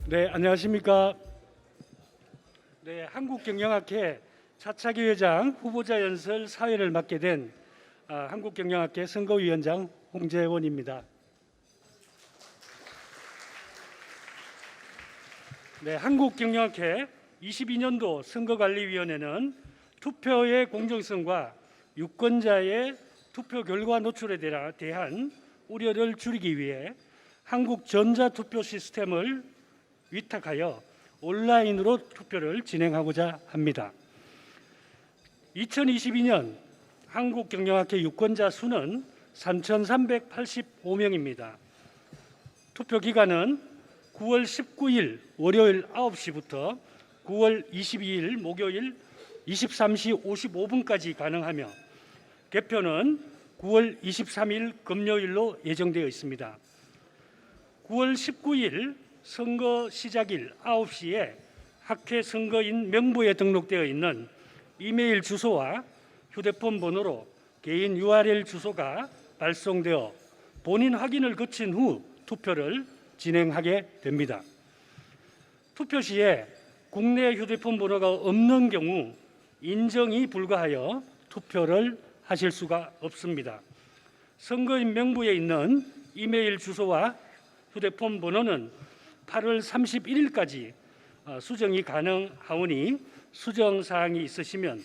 네, 안녕하십니까. 네, 한국경영학회 차차기 회장 후보자 연설 사회를 맡게 된 한국경영학회 선거위원장 홍재원입니다. 네, 한국경영학회 22년도 선거관리위원회는 투표의 공정성과 유권자의 투표 결과 노출에 대한 우려를 줄이기 위해 한국 전자투표 시스템을 위탁하여 온라인으로 투표를 진행하고자 합니다. 2022년 한국경영학회 유권자 수는 3,385명입니다. 투표 기간은 9월 19일 월요일 9시부터 9월 22일 목요일 23시 55분까지 가능하며 개표는 9월 23일 금요일로 예정되어 있습니다. 9월 19일 선거 시작일 9시에 학회 선거인 명부에 등록되어 있는 이메일 주소와 휴대폰 번호로 개인 URL 주소가 발송되어 본인 확인을 거친 후 투표를 진행하게 됩니다. 투표 시에 국내 휴대폰 번호가 없는 경우 인정이 불가하여 투표를 하실 수가 없습니다. 선거인 명부에 있는 이메일 주소와 휴대폰 번호는 8월 31일까지 수정이 가능하오니 수정 사항이 있으시면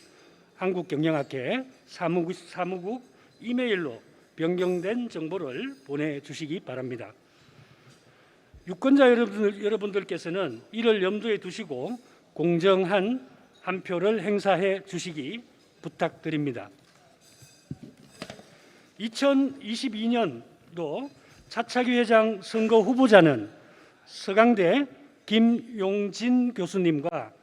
한국경영학회 사무국 이메일로 변경된 정보를 보내주시기 바랍니다. 유권자 여러분들께서는 이를 염두에 두시고 공정한 한 표를 행사해 주시기 부탁드립니다. 2022년도 차차기 회장 선거 후보자는 서강대 김용진 교수님과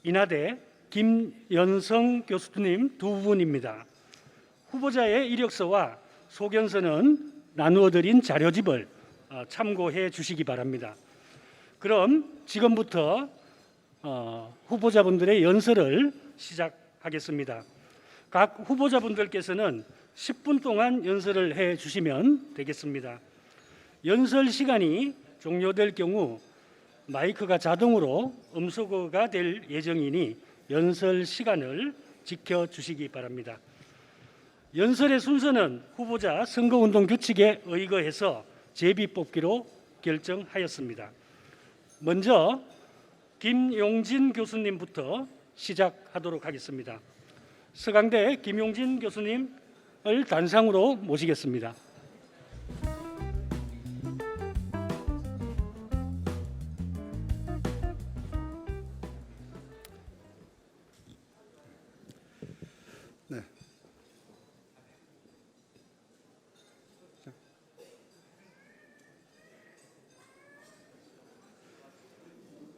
인하대 김연성 교수님 두 분입니다. 후보자의 이력서와 소견서는 나누어 드린 자료집을 참고해 주시기 바랍니다. 그럼 지금부터 후보자분들의 연설을 시작하겠습니다. 각 후보자분들께서는 10분 동안 연설을 해 주시면 되겠습니다. 연설 시간이 종료될 경우 마이크가 자동으로 음소거가 될 예정이니 연설 시간을 지켜주시기 바랍니다. 연설의 순서는 후보자 선거운동 규칙에 의거해서 제비뽑기로 결정하였습니다. 먼저 김용진 교수님부터 시작하도록 하겠습니다. 서강대 김용진 교수님을 단상으로 모시겠습니다.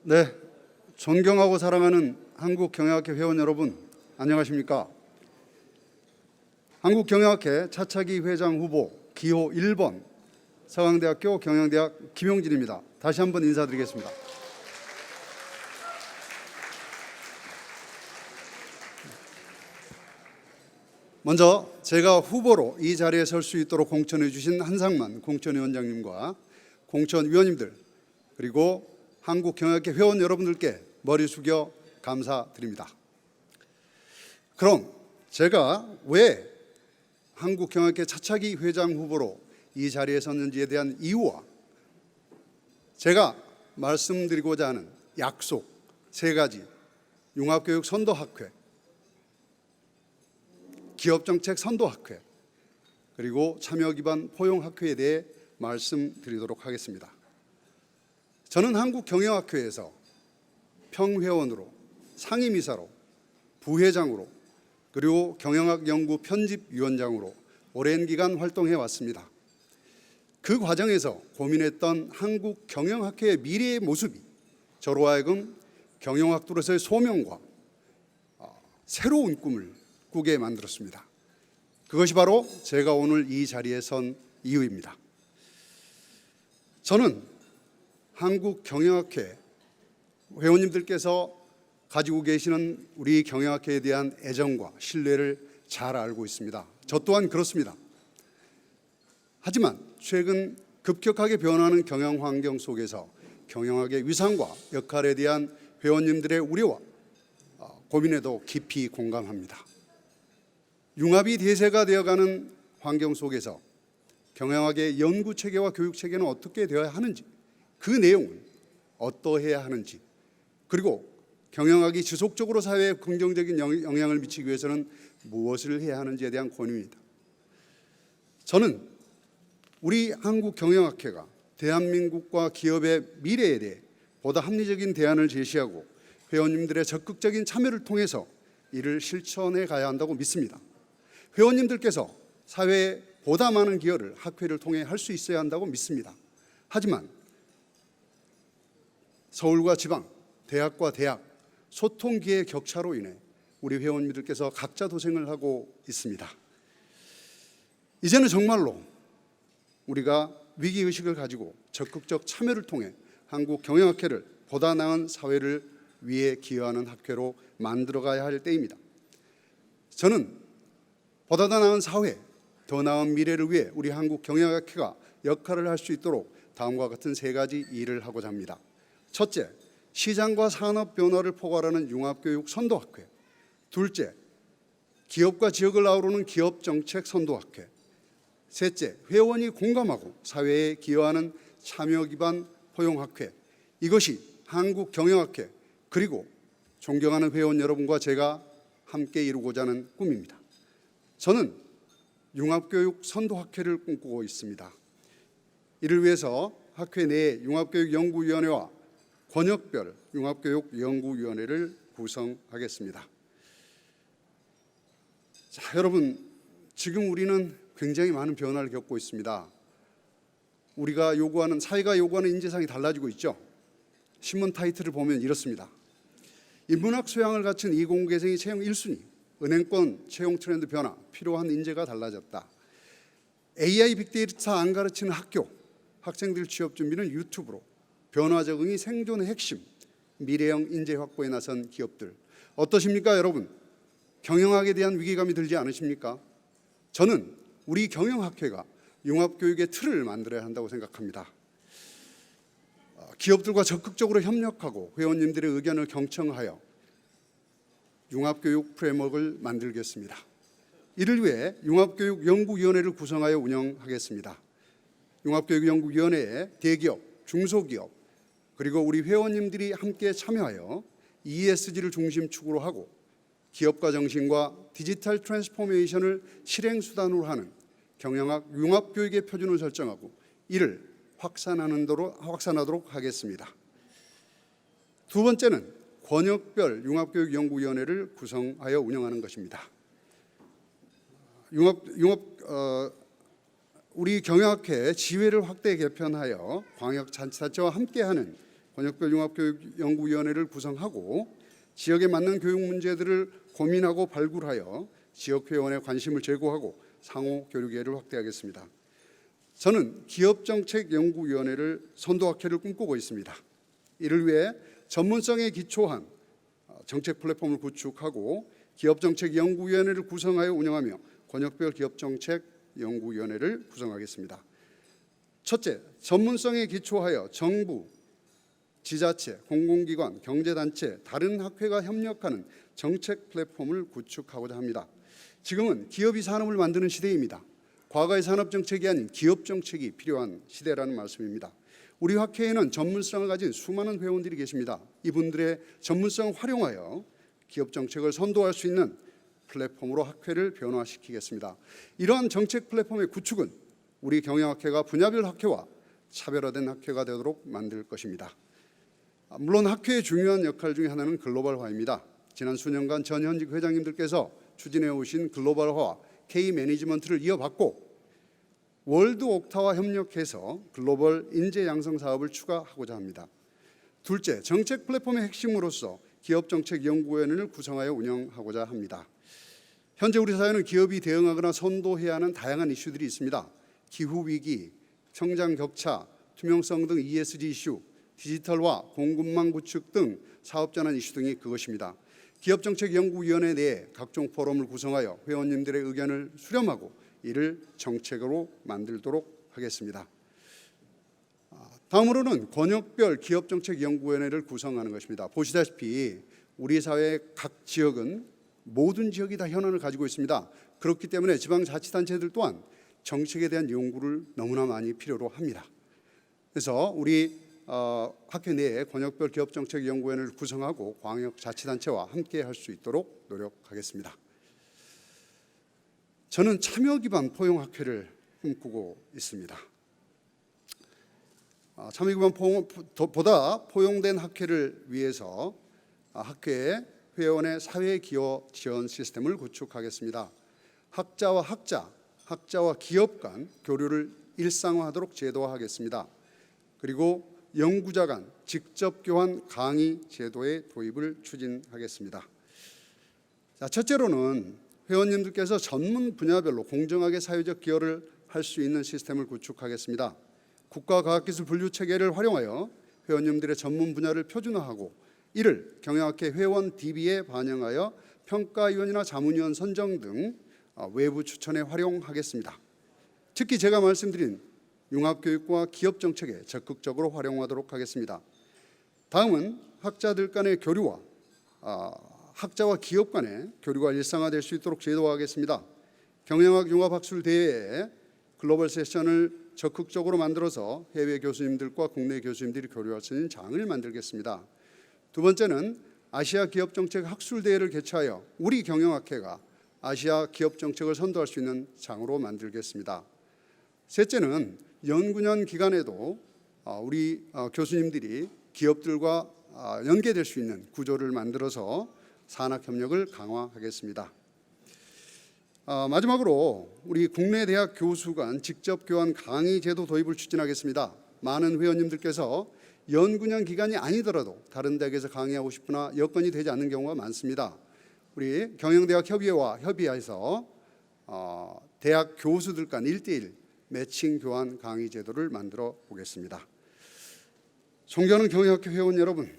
네, 존경하고 사랑하는 한국경영학회 회원 여러분, 안녕하십니까? 한국경영학회 차차기 회장 후보 기호 1번 서강대학교 경영대학 김용진입니다. 다시 한번 인사드리겠습니다. 먼저 제가 후보로 이 자리에 설 수 있도록 공천해 주신 한상만 공천위원장님과 공천위원님들 그리고 한국경영학회 회원 여러분들께 머리 숙여 감사드립니다. 그럼 제가 왜 한국경영학회 차차기 회장 후보로 이 자리에 섰는지에 대한 이유와 제가 말씀드리고자 하는 약속 3가지, 융합교육 선도학회, 기업정책 선도학회, 그리고 참여기반 포용학회에 대해 말씀드리도록 하겠습니다. 저는 한국경영학회에서 평회원으로, 상임이사로, 부회장으로, 그리고 경영학 연구 편집위원장으로 오랜 기간 활동해 왔습니다. 그 과정에서 고민했던 한국경영학회의 미래의 모습이 저로 하여금 경영학도로서의 소명과 새로운 꿈을 꾸게 만들었습니다. 그것이 바로 제가 오늘 이 자리에 선 이유입니다. 저는 한국경영학회 회원님들께서 가지고 계시는 우리 경영학회에 대한 애정과 신뢰를 잘 알고 있습니다. 저 또한 그렇습니다. 하지만 최근 급격하게 변화하는 경영 환경 속에서 경영학의 위상과 역할에 대한 회원님들의 우려와 고민에도 깊이 공감합니다. 융합이 대세가 되어가는 환경 속에서 경영학의 연구 체계와 교육 체계는 어떻게 되어야 하는지, 그 내용은 어떠해야 하는지, 그리고 경영학이 지속적으로 사회에 긍정적인 영향을 미치기 위해서는 무엇을 해야 하는지에 대한 권유입니다. 저는 우리 한국 경영학회가 대한민국과 기업의 미래에 대해 보다 합리적인 대안을 제시하고 회원님들의 적극적인 참여를 통해서 이를 실천해 가야 한다고 믿습니다. 회원님들께서 사회에 보다 많은 기여를 학회를 통해 할 수 있어야 한다고 믿습니다. 하지만 서울과 지방, 대학과 대학, 소통기의 격차로 인해 우리 회원님들께서 각자 도생을 하고 있습니다. 이제는 정말로 우리가 위기의식을 가지고 적극적 참여를 통해 한국 경영학회를 보다 나은 사회를 위해 기여하는 학회로 만들어가야 할 때입니다. 저는 보다 더 나은 사회, 더 나은 미래를 위해 우리 한국 경영학회가 역할을 할 수 있도록 다음과 같은 세 가지 일을 하고자 합니다. 첫째, 시장과 산업 변화를 포괄하는 융합교육 선도학회. 둘째, 기업과 지역을 아우르는 기업정책 선도학회. 셋째, 회원이 공감하고 사회에 기여하는 참여 기반 포용학회. 이것이 한국 경영학회 그리고 존경하는 회원 여러분과 제가 함께 이루고자 하는 꿈입니다. 저는 융합교육 선도학회를 꿈꾸고 있습니다. 이를 위해서 학회 내에 융합교육연구위원회와 권역별 융합교육연구위원회를 구성하겠습니다. 자, 여러분, 지금 우리는 굉장히 많은 변화를 겪고 있습니다. 우리가 요구하는, 사회가 요구하는 인재상이 달라지고 있죠. 신문 타이틀을 보면 이렇습니다. 인문학 소양을 갖춘 이공계생이 채용 1순위, 은행권 채용 트렌드 변화, 필요한 인재가 달라졌다. AI 빅데이터 안 가르치는 학교, 학생들 취업 준비는 유튜브로, 변화 적응이 생존의 핵심, 미래형 인재 확보에 나선 기업들. 어떠십니까, 여러분? 경영학에 대한 위기감이 들지 않으십니까? 저는 우리 경영학회가 융합교육의 틀을 만들어야 한다고 생각합니다. 기업들과 적극적으로 협력하고 회원님들의 의견을 경청하여 융합교육 프레임워크를 만들겠습니다. 이를 위해 융합교육연구위원회를 구성하여 운영하겠습니다. 융합교육연구위원회에 대기업, 중소기업, 그리고 우리 회원님들이 함께 참여하여 ESG를 중심축으로 하고 기업가 정신과 디지털 트랜스포메이션을 실행수단으로 하는 경영학 융합교육의 표준을 설정하고 이를 확산하도록 하겠습니다. 두 번째는 권역별 융합교육연구위원회를 구성하여 운영하는 것입니다. 우리 경영학회 지회를 확대 개편하여 광역자치단체와 함께하는 권역별 융합교육연구위원회를 구성하고 지역에 맞는 교육 문제들을 고민하고 발굴하여 지역회원의 관심을 제고하고 상호 교류기회를 확대하겠습니다. 저는 기업정책연구위원회를 선도학회를 꿈꾸고 있습니다. 이를 위해 전문성에 기초한 정책 플랫폼을 구축하고 기업정책연구위원회를 구성하여 운영하며 권역별 기업정책연구위원회를 구성하겠습니다. 첫째, 전문성에 기초하여 정부, 지자체, 공공기관, 경제단체, 다른 학회가 협력하는 정책 플랫폼을 구축하고자 합니다. 지금은 기업이 산업을 만드는 시대입니다. 과거의 산업정책이 아닌 기업정책이 필요한 시대라는 말씀입니다. 우리 학회에는 전문성을 가진 수많은 회원들이 계십니다. 이분들의 전문성을 활용하여 기업정책을 선도할 수 있는 플랫폼으로 학회를 변화시키겠습니다. 이러한 정책 플랫폼의 구축은 우리 경영학회가 분야별 학회와 차별화된 학회가 되도록 만들 것입니다. 물론 학회의 중요한 역할 중에 하나는 글로벌화입니다. 지난 수년간 전현직 회장님들께서 추진해 오신 글로벌화와 K-매니지먼트를 이어받고 월드 옥타와 협력해서 글로벌 인재 양성 사업을 추가하고자 합니다. 둘째, 정책 플랫폼의 핵심으로서 기업정책연구위원회를 구성하여 운영하고자 합니다. 현재 우리 사회는 기업이 대응하거나 선도해야 하는 다양한 이슈들이 있습니다. 기후위기, 성장 격차, 투명성 등 ESG 이슈, 디지털화, 공급망 구축 등 사업전환 이슈 등이 그것입니다. 기업정책연구위원회 내에 각종 포럼을 구성하여 회원님들의 의견을 수렴하고 이를 정책으로 만들도록 하겠습니다. 다음으로는 권역별 기업정책연구위원회를 구성하는 것입니다. 보시다시피 우리 사회의 각 지역은 모든 지역이 다 현안을 가지고 있습니다. 그렇기 때문에 지방자치단체들 또한 정책에 대한 연구를 너무나 많이 필요로 합니다. 그래서 우리 학회 내에 권역별 기업정책연구위원회를 구성하고 광역자치단체와 함께 할 수 있도록 노력하겠습니다. 저는 참여 기반 포용학회를 꿈꾸고 있습니다. 참여 기반 보다 포용된 학회를 위해서 학회에 회원의 사회 기여 지원 시스템을 구축하겠습니다. 학자와 학자와 기업 간 교류를 일상화하도록 제도화하겠습니다. 그리고 연구자 간 직접 교환 강의 제도의 도입을 추진하겠습니다. 자, 첫째로는 회원님들께서 전문 분야별로 공정하게 사회적 기여를 할 수 있는 시스템을 구축하겠습니다. 국가과학기술 분류 체계를 활용하여 회원님들의 전문 분야를 표준화하고 이를 경영학회 회원 DB에 반영하여 평가위원이나 자문위원 선정 등 외부 추천에 활용하겠습니다. 특히 제가 말씀드린 융합교육과 기업정책에 적극적으로 활용하도록 하겠습니다. 다음은 학자들 간의 교류와 학자와 기업 간의 교류가 일상화될 수 있도록 제도화하겠습니다. 경영학 융합학술 대회에 글로벌 세션을 적극적으로 만들어서 해외 교수님들과 국내 교수님들이 교류할 수 있는 장을 만들겠습니다. 두 번째는 아시아 기업정책 학술대회를 개최하여 우리 경영학회가 아시아 기업정책을 선도할 수 있는 장으로 만들겠습니다. 셋째는 연구년 기간에도 우리 교수님들이 기업들과 연계될 수 있는 구조를 만들어서 산학협력을 강화하겠습니다. 마지막으로 우리 국내 대학 교수 간 직접 교환 강의 제도 도입을 추진하겠습니다. 많은 회원님들께서 연구년 기간이 아니더라도 다른 대학에서 강의하고 싶으나 여건이 되지 않는 경우가 많습니다. 우리 경영대학 협의회와 협의해서 대학 교수들 간 1:1 매칭 교환 강의 제도를 만들어 보겠습니다. 존경하는 경영학회 회원 여러분,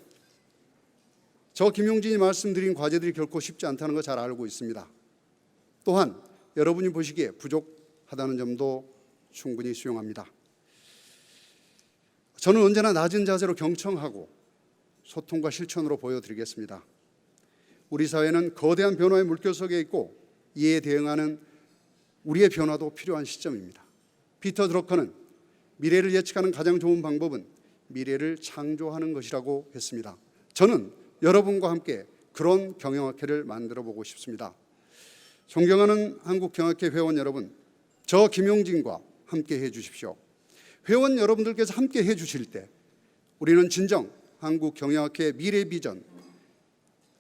저 김용진이 말씀드린 과제들이 결코 쉽지 않다는 거 잘 알고 있습니다. 또한 여러분이 보시기에 부족하다는 점도 충분히 수용합니다. 저는 언제나 낮은 자세로 경청하고 소통과 실천으로 보여드리겠습니다. 우리 사회는 거대한 변화의 물결 속에 있고 이에 대응하는 우리의 변화도 필요한 시점입니다. 피터 드러커는 미래를 예측하는 가장 좋은 방법은 미래를 창조하는 것이라고 했습니다. 저는 여러분과 함께 그런 경영학회를 만들어 보고 싶습니다. 존경하는 한국경영학회 회원 여러분, 저 김용진과 함께 해주십시오. 회원 여러분들께서 함께 해주실 때 우리는 진정 한국경영학회 미래 비전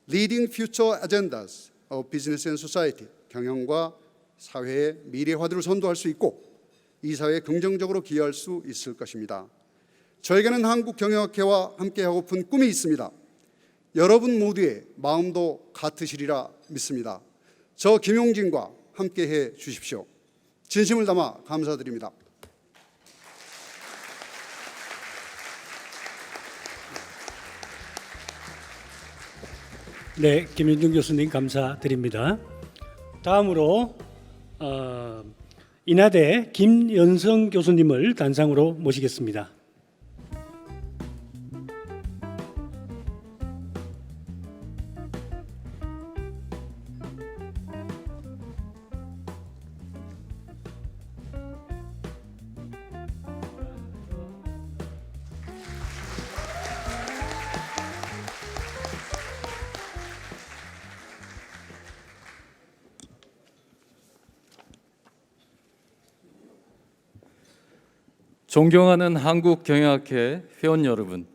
Leading Future Agendas of Business and Society, 경영과 사회의 미래화들을 선도할 수 있고 이 사회에 긍정적으로 기여할 수 있을 것입니다. 저에게는 한국경영학회와 함께하고픈 꿈이 있습니다. 여러분 모두의 마음도 같으시리라 믿습니다. 저 김용진과 함께해 주십시오. 진심을 담아 감사드립니다. 네, 김윤중 교수님 감사드립니다. 다음으로 인하대 김연성 교수님을 단상으로 모시겠습니다. 존경하는 한국경영학회 회원 여러분,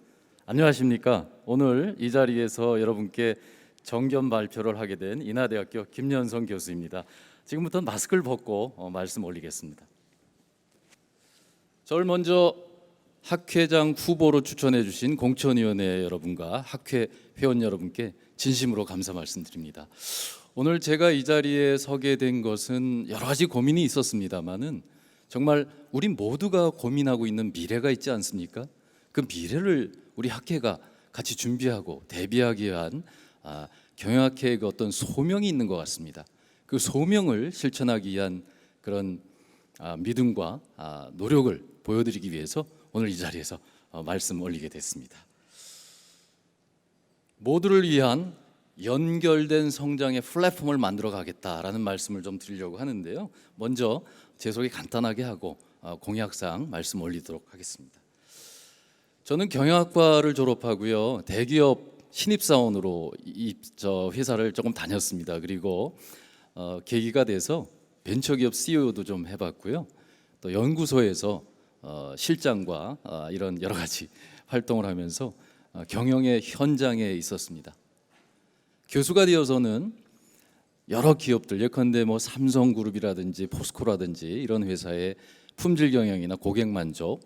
안녕하십니까? 오늘 이 자리에서 여러분께 정견 발표를 하게 된 인하대학교 김연성 교수입니다. 지금부터 마스크를 벗고 말씀 올리겠습니다. 저를 먼저 학회장 후보로 추천해 주신 공천위원회 여러분과 학회 회원 여러분께 진심으로 감사 말씀드립니다. 오늘 제가 이 자리에 서게 된 것은 여러 가지 고민이 있었습니다마는 정말 우리 모두가 고민하고 있는 미래가 있지 않습니까? 그 미래를 우리 학회가 같이 준비하고 대비하기 위한 경영학회의 어떤 소명이 있는 것 같습니다. 그 소명을 실천하기 위한 그런 믿음과 노력을 보여드리기 위해서 오늘 이 자리에서 말씀 올리게 됐습니다. 모두를 위한 연결된 성장의 플랫폼을 만들어 가겠다라는 말씀을 좀 드리려고 하는데요. 먼저 제 소개 간단하게 하고 공약사항 말씀 올리도록 하겠습니다. 저는 경영학과를 졸업하고요. 대기업 신입사원으로 회사를 조금 다녔습니다. 그리고 계기가 돼서 벤처기업 CEO도 좀 해봤고요. 또 연구소에서 실장과 이런 여러 가지 활동을 하면서 경영의 현장에 있었습니다. 교수가 되어서는 여러 기업들, 예컨대 뭐 삼성그룹이라든지 포스코라든지 이런 회사의 품질 경영이나 고객 만족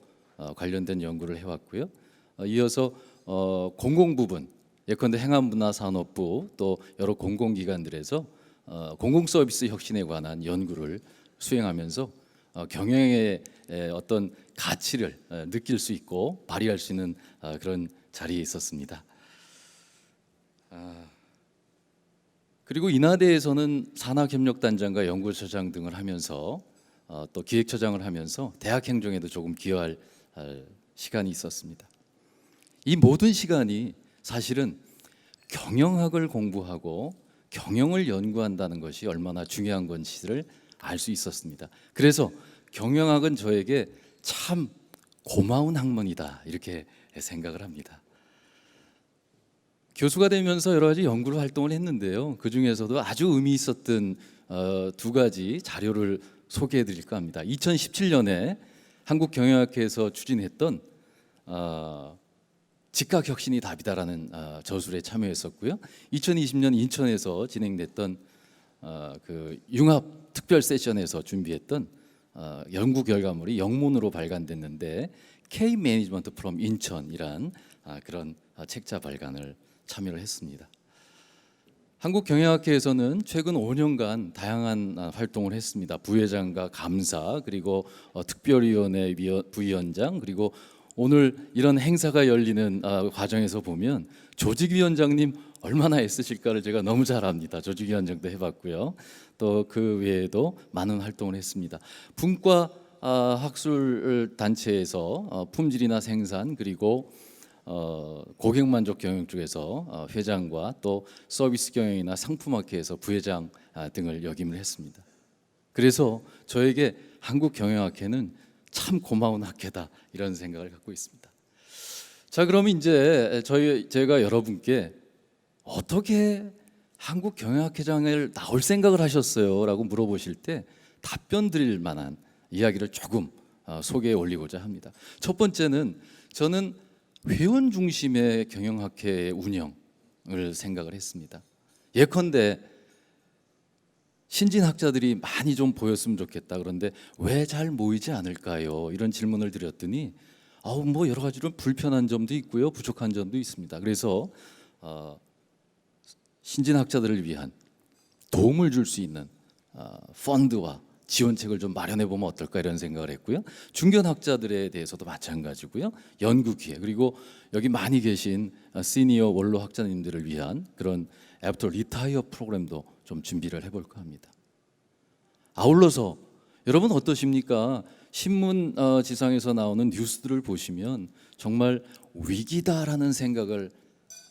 관련된 연구를 해왔고요. 이어서 공공 부분, 예컨대 행안부나 산업부 또 여러 공공기관들에서 공공 서비스 혁신에 관한 연구를 수행하면서 경영의 어떤 가치를 느낄 수 있고 발휘할 수 있는 그런 자리에 있었습니다. 그리고 인하대에서는 산학협력단장과 연구처장 등을 하면서 또 기획처장을 하면서 대학 행정에도 조금 기여할 시간이 있었습니다. 이 모든 시간이 사실은 경영학을 공부하고 경영을 연구한다는 것이 얼마나 중요한 건지를 알 수 있었습니다. 그래서 경영학은 저에게 참 고마운 학문이다 이렇게 생각을 합니다. 교수가 되면서 여러 가지 연구 활동을 했는데요. 그 중에서도 아주 의미 있었던 두 가지 자료를 소개해 드릴까 합니다. 2017년에 한국경영학회에서 추진했던 직각혁신이 답이다라는 저술에 참여했었고요. 2020년 인천에서 진행됐던 그 융합 특별 세션에서 준비했던 연구 결과물이 영문으로 발간됐는데 K 매니지먼트 프롬 인천이란 그런 책자 발간을 참여를 했습니다. 한국경영학회에서는 최근 5년간 다양한 활동을 했습니다. 부회장과 감사, 그리고 특별위원회 부위원장, 그리고 오늘 이런 행사가 열리는 과정에서 보면 조직위원장님 얼마나 애쓰실까를 제가 너무 잘 압니다. 조직위원장도 해봤고요. 또 그 외에도 많은 활동을 했습니다. 분과 학술 단체에서 품질이나 생산 그리고 고객 만족 경영 쪽에서 회장과 또 서비스 경영이나 상품학회에서 부회장 등을 역임을 했습니다. 그래서 저에게 한국경영학회는 참 고마운 학회다 이런 생각을 갖고 있습니다. 자, 그러면 이제 제가 여러분께 어떻게 한국경영학회장을 나올 생각을 하셨어요? 라고 물어보실 때 답변 드릴 만한 이야기를 조금 소개해 올리고자 합니다. 첫 번째는 저는 회원 중심의 경영학회 운영을 생각을 했습니다. 예컨대 신진학자들이 많이 좀 보였으면 좋겠다. 그런데 왜 잘 모이지 않을까요? 이런 질문을 드렸더니 뭐 여러 가지로 불편한 점도 있고요, 부족한 점도 있습니다. 그래서 신진학자들을 위한 도움을 줄 수 있는 펀드와 지원책을 좀 마련해 보면 어떨까 이런 생각을 했고요. 중견학자들에 대해서도 마찬가지고요. 연구기회 그리고 여기 많이 계신 시니어 원로 학자님들을 위한 그런 애프터 리타이어 프로그램도 좀 준비를 해볼까 합니다. 아울러서 여러분 어떠십니까? 신문 지상에서 나오는 뉴스들을 보시면 정말 위기다라는 생각을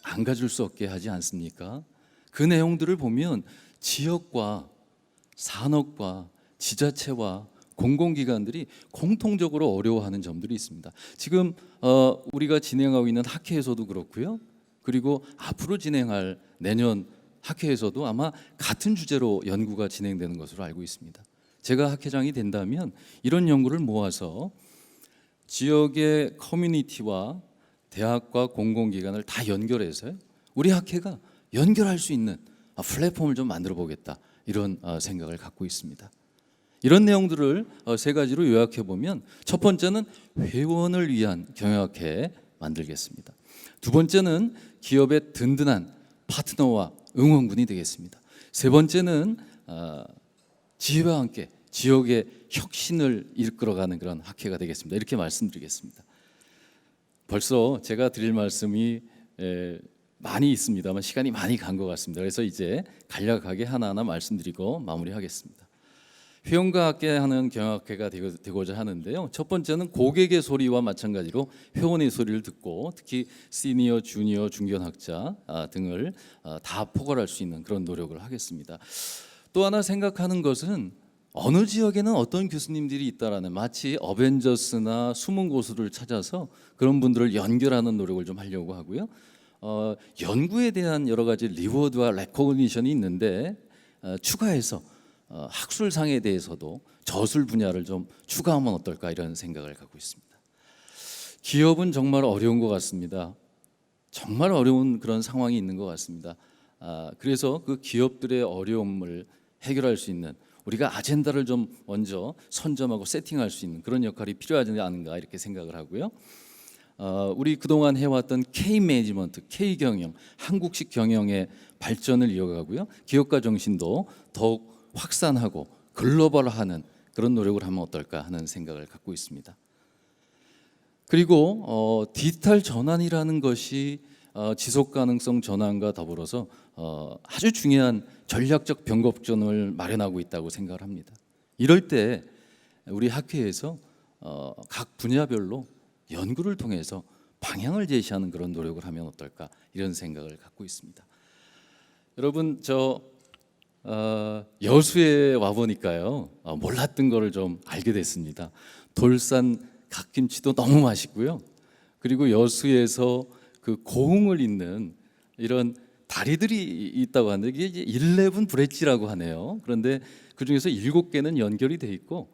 안 가질 수 없게 하지 않습니까? 그 내용들을 보면 지역과 산업과 지자체와 공공기관들이 공통적으로 어려워하는 점들이 있습니다. 지금 우리가 진행하고 있는 학회에서도 그렇고요. 그리고 앞으로 진행할 내년 학회에서도 아마 같은 주제로 연구가 진행되는 것으로 알고 있습니다. 제가 학회장이 된다면 이런 연구를 모아서 지역의 커뮤니티와 대학과 공공기관을 다 연결해서 우리 학회가 연결할 수 있는 플랫폼을 좀 만들어 보겠다 이런 생각을 갖고 있습니다. 이런 내용들을 세 가지로 요약해 보면 첫 번째는 회원을 위한 경영학회 만들겠습니다. 두 번째는 기업의 든든한 파트너와 응원군이 되겠습니다. 세 번째는 지혜와 함께 지역의 혁신을 이끌어가는 그런 학회가 되겠습니다. 이렇게 말씀드리겠습니다. 벌써 제가 드릴 말씀이 많이 있습니다만 시간이 많이 간 것 같습니다. 그래서 이제 간략하게 하나하나 말씀드리고 마무리하겠습니다. 회원과 함께하는 경영학회가 되고자 하는데요. 첫 번째는 고객의 소리와 마찬가지로 회원의 소리를 듣고 특히 시니어, 주니어, 중견학자 등을 다 포괄할 수 있는 그런 노력을 하겠습니다. 또 하나 생각하는 것은 어느 지역에는 어떤 교수님들이 있다라는 마치 어벤져스나 숨은 고수를 찾아서 그런 분들을 연결하는 노력을 좀 하려고 하고요. 연구에 대한 여러 가지 리워드와 레코그니션이 있는데 추가해서 학술상에 대해서도 저술 분야를 좀 추가하면 어떨까 이런 생각을 갖고 있습니다. 기업은 정말 어려운 것 같습니다. 정말 어려운 그런 상황이 있는 것 같습니다. 그래서 그 기업들의 어려움을 해결할 수 있는 우리가 아젠다를 좀 먼저 선점하고 세팅할 수 있는 그런 역할이 필요하지 않은가 이렇게 생각을 하고요. 우리 그동안 해왔던 K 매니지먼트, K 경영, 한국식 경영의 발전을 이어가고요. 기업가 정신도 더욱 확산하고 글로벌화하는 그런 노력을 하면 어떨까 하는 생각을 갖고 있습니다. 그리고 디지털 전환이라는 것이 지속 가능성 전환과 더불어서 아주 중요한 전략적 변곡점을 마련하고 있다고 생각을 합니다. 이럴 때 우리 학회에서 각 분야별로 연구를 통해서 방향을 제시하는 그런 노력을 하면 어떨까 이런 생각을 갖고 있습니다. 여러분 여수에 와 보니까요 몰랐던 거를 좀 알게 됐습니다. 돌산 갓김치도 너무 맛있고요. 그리고 여수에서 그 고흥을 잇는 이런 다리들이 있다고 하는데 이게 이제 11 브릿지라고 하네요. 그런데 그 중에서 7개는 연결이 돼 있고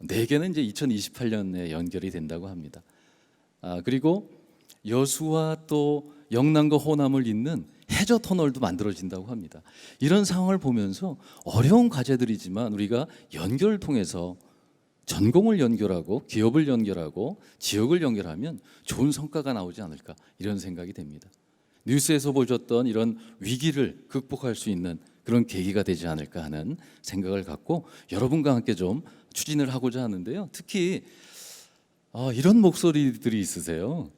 4개는 이제 2028년에 연결이 된다고 합니다. 그리고 여수와 또 영남과 호남을 잇는 해저 터널도 만들어진다고 합니다. 이런 상황을 보면서 어려운 과제들이지만 우리가 연결을 통해서 전공을 연결하고 기업을 연결하고 지역을 연결하면 좋은 성과가 나오지 않을까 이런 생각이 됩니다. 뉴스에서 보셨던 이런 위기를 극복할 수 있는 그런 계기가 되지 않을까 하는 생각을 갖고 여러분과 함께 좀 추진을 하고자 하는데요. 특히 이런 목소리들이 있으세요.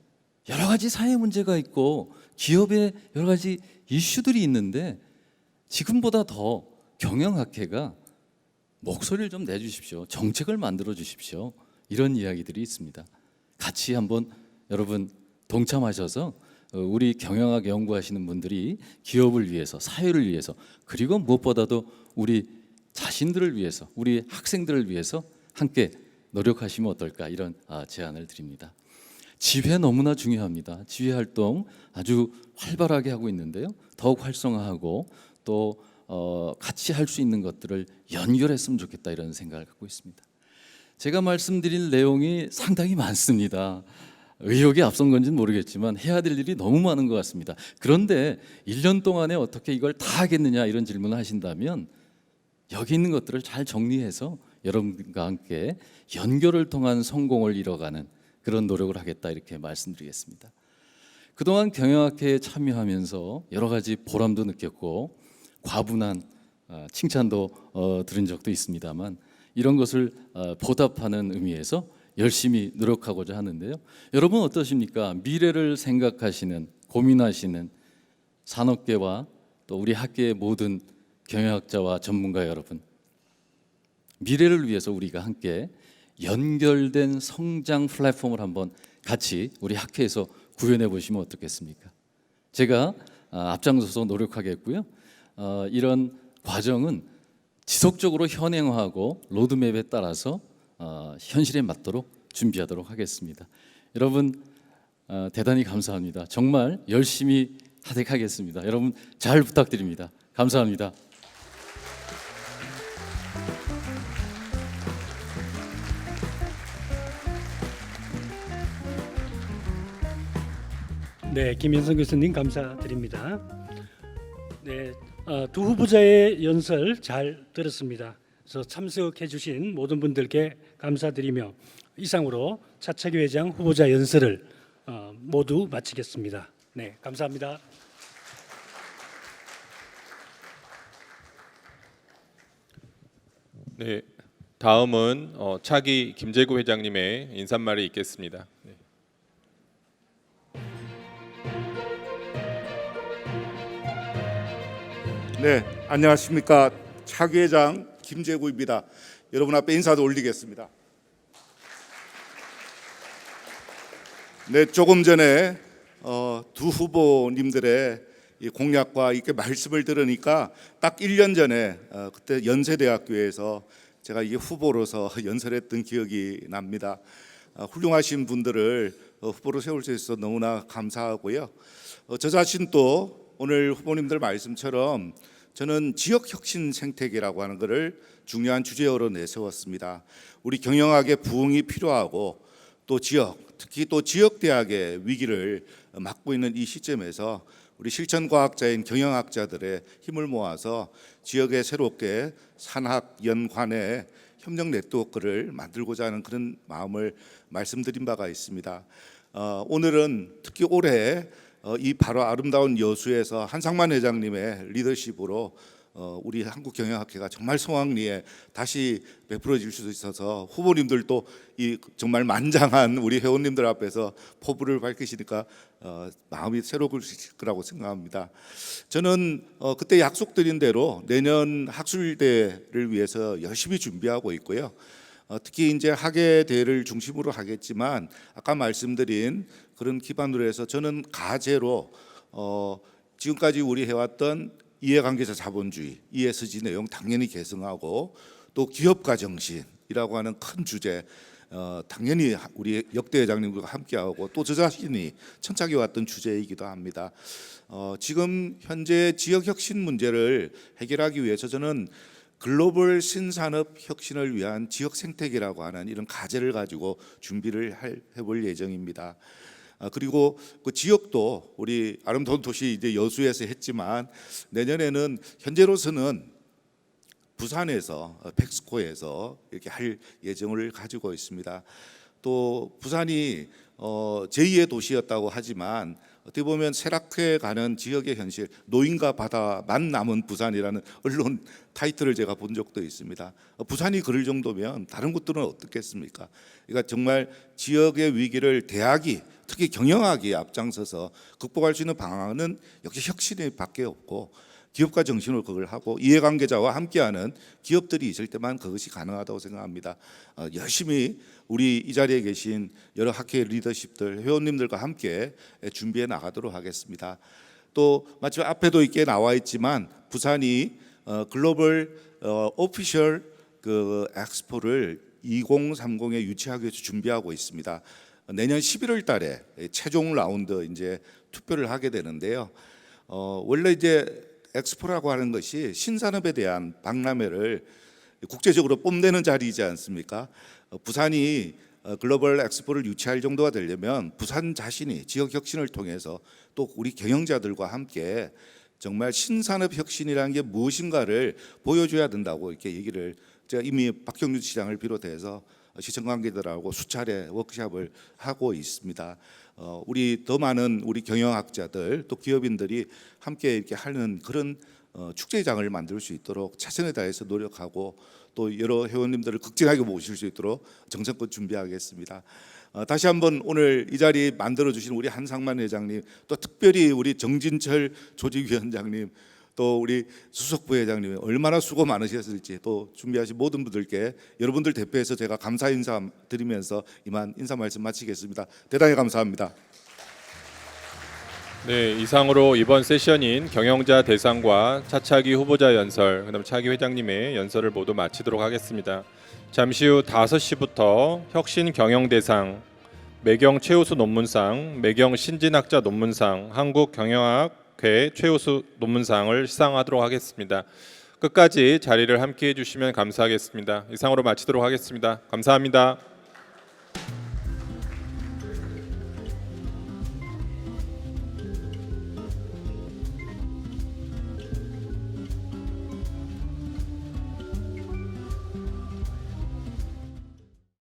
여러 가지 사회 문제가 있고 기업에 여러 가지 이슈들이 있는데 지금보다 더 경영학회가 목소리를 좀 내주십시오. 정책을 만들어 주십시오. 이런 이야기들이 있습니다. 같이 한번 여러분 동참하셔서 우리 경영학 연구하시는 분들이 기업을 위해서, 사회를 위해서, 그리고 무엇보다도 우리 자신들을 위해서, 우리 학생들을 위해서 함께 노력하시면 어떨까 이런 제안을 드립니다. 지회 너무나 중요합니다. 지회 활동 아주 활발하게 하고 있는데요. 더욱 활성화하고 또 같이 할 수 있는 것들을 연결했으면 좋겠다 이런 생각을 갖고 있습니다. 제가 말씀드릴 내용이 상당히 많습니다. 의욕이 앞선 건지는 모르겠지만 해야 될 일이 너무 많은 것 같습니다. 그런데 1년 동안에 어떻게 이걸 다 하겠느냐 이런 질문을 하신다면 여기 있는 것들을 잘 정리해서 여러분과 함께 연결을 통한 성공을 이뤄가는 그런 노력을 하겠다 이렇게 말씀드리겠습니다. 그동안 경영학회에 참여하면서 여러 가지 보람도 느꼈고 과분한 칭찬도 들은 적도 있습니다만 이런 것을 보답하는 의미에서 열심히 노력하고자 하는데요. 여러분 어떠십니까? 미래를 생각하시는, 고민하시는 산업계와 또 우리 학계의 모든 경영학자와 전문가 여러분, 미래를 위해서 우리가 함께 연결된 성장 플랫폼을 한번 같이 우리 학회에서 구현해 보시면 어떻겠습니까? 제가 앞장서서 노력하겠고요. 이런 과정은 지속적으로 현행화하고 로드맵에 따라서 현실에 맞도록 준비하도록 하겠습니다. 여러분 대단히 감사합니다. 정말 열심히 하겠습니다. 여러분 잘 부탁드립니다. 감사합니다. 네, 김현성 교수님 감사드립니다. 네, 두 후보자의 연설 잘 들었습니다. 그래서 참석해 주신 모든 분들께 감사드리며 이상으로 차차기 회장 후보자 연설을 모두 마치겠습니다. 네, 감사합니다. 네, 다음은 차기 김재구 회장님의 인사말이 있겠습니다. 네. 네, 안녕하십니까. 차기 회장 김재구입니다. 여러분 앞에 인사도 올리겠습니다. 네, 조금 전에 두 후보님들의 이 공약과 이렇게 말씀을 들으니까 딱 1년 전에 그때 연세대학교에서 제가 이 후보로서 연설했던 기억이 납니다. 훌륭하신 분들을 후보로 세울 수 있어서 너무나 감사하고요. 저 자신도 오늘 후보님들 말씀처럼 저는 지역 혁신 생태계라고 하는 것을 중요한 주제어로 내세웠습니다. 우리 경영학의 부흥이 필요하고 또 지역, 특히 또 지역 대학의 위기를 맞고 있는 이 시점에서 우리 실천과학자인 경영학자들의 힘을 모아서 지역에 새롭게 산학연관의 협력 네트워크를 만들고자 하는 그런 마음을 말씀드린 바가 있습니다. 오늘은 특히 올해 이 바로 아름다운 여수에서 한상만 회장님의 리더십으로 우리 한국경영학회가 정말 성황리에 다시 베풀어질 수 있어서 후보님들도 이 정말 만장한 우리 회원님들 앞에서 포부를 밝히시니까 마음이 새로울 수 있을 거라고 생각합니다. 저는 그때 약속드린 대로 내년 학술대를 위해서 열심히 준비하고 있고요. 특히 이제 학예대를 중심으로 하겠지만 아까 말씀드린 그런 기반으로 해서 저는 가제로 지금까지 우리 해왔던 이해관계자 자본주의, ESG 내용 당연히 계승하고 또 기업가 정신이라고 하는 큰 주제 당연히 우리 역대 회장님과 함께하고 또 저 자신이 천착해 왔던 주제이기도 합니다. 지금 현재 지역 혁신 문제를 해결하기 위해서 저는 글로벌 신산업 혁신을 위한 지역 생태계라고 하는 이런 과제를 가지고 준비를 해볼 예정입니다. 그리고 그 지역도 우리 아름다운 도시 이제 여수에서 했지만 내년에는 현재로서는 부산에서 팩스코에서 이렇게 할 예정을 가지고 있습니다. 또 부산이 제2의 도시였다고 하지만 어떻게 보면 쇠락해 가는 지역의 현실, 노인과 바다만 남은 부산이라는 언론 타이틀을 제가 본 적도 있습니다. 부산이 그럴 정도면 다른 곳들은 어떻겠습니까? 그러니까 정말 지역의 위기를 대학이 특히 경영학이 앞장서서 극복할 수 있는 방안은 역시 혁신이 밖에 없고 기업가 정신으로 그걸 하고 이해관계자와 함께하는 기업들이 있을 때만 그것이 가능하다고 생각합니다. 열심히 우리 이 자리에 계신 여러 학회 리더십들, 회원님들과 함께 준비해 나가도록 하겠습니다. 또 마침 앞에도 있게 나와 있지만 부산이 글로벌 오피셜 그 엑스포를 2030에 유치하기 위해서 준비하고 있습니다. 내년 11월 달에 최종 라운드 이제 투표를 하게 되는데요. 원래 이제 엑스포라고 하는 것이 신산업에 대한 박람회를 국제적으로 뽐내는 자리이지 않습니까? 부산이 글로벌 엑스포를 유치할 정도가 되려면 부산 자신이 지역 혁신을 통해서 또 우리 경영자들과 함께 정말 신산업 혁신이라는 게 무엇인가를 보여줘야 된다고 이렇게 얘기를 제가 이미 박형준 시장을 비롯해서 시청 관계들하고 수차례 워크숍을 하고 있습니다. 우리 더 많은 우리 경영학자들 또 기업인들이 함께 이렇게 하는 그런 축제장을 만들 수 있도록 최선을 다해서 노력하고 또 여러 회원님들을 극진하게 모실 수 있도록 정성껏 준비하겠습니다. 다시 한번 오늘 이 자리 만들어 주신 우리 한상만 회장님, 또 특별히 우리 정진철 조직위원장님, 또 우리 수석부 회장님 얼마나 수고 많으셨을지 또 준비하신 모든 분들께 여러분들 대표해서 제가 감사 인사 드리면서 이만 인사 말씀 마치겠습니다. 대단히 감사합니다. 네, 이상으로 이번 세션인 경영자 대상과 차차기 후보자 연설, 그다음 차기 회장님의 연설을 모두 마치도록 하겠습니다. 잠시 후 5시부터 혁신 경영 대상, 매경 최우수 논문상, 매경 신진학자 논문상, 한국 경영학회 최우수 논문상을 시상하도록 하겠습니다. 끝까지 자리를 함께해 주시면 감사하겠습니다. 이상으로 마치도록 하겠습니다. 감사합니다.